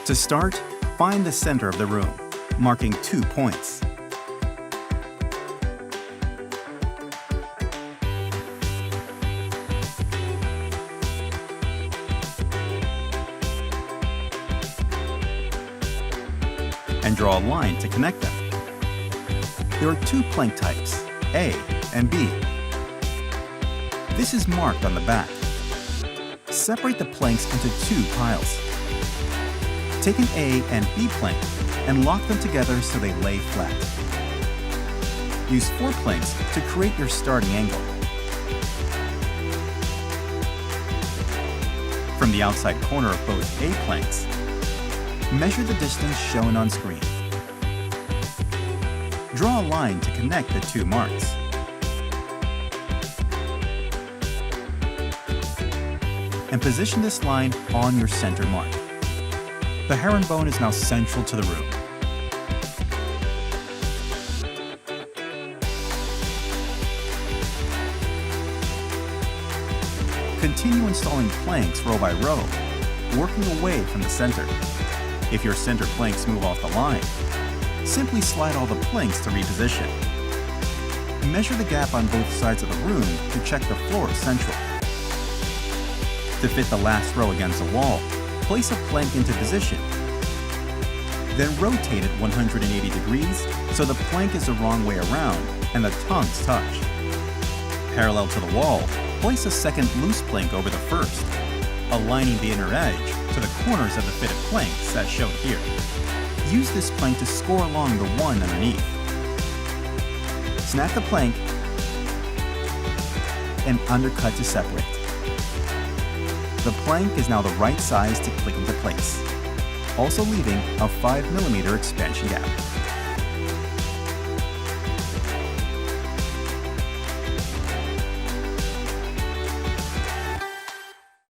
To start, find the center of the room, marking 2 points. And draw a line to connect them. There are 2 plank types, A and B. This is marked on the back. Separate the planks into 2 piles. Take an A and B plank and lock them together so they lay flat. Use 4 planks to create your starting angle. From the outside corner of both A planks, measure the distance shown on screen. Draw a line to connect the 2 marks. And position this line on your center mark. The herringbone is now central to the room. Continue installing planks row by row, working away from the center. If your center planks move off the line, simply slide all the planks to reposition. Measure the gap on both sides of the room to check the floor is central. To fit the last row against the wall, place a plank into position. Then rotate it 180 degrees so the plank is the wrong way around and the tongues touch. Parallel to the wall, place a second loose plank over the first, aligning the inner edge to the corners of the fitted planks as shown here. Use this plank to score along the one underneath. Snap the plank and undercut to separate. The plank is now the right size to click into place, also leaving a 5mm expansion gap.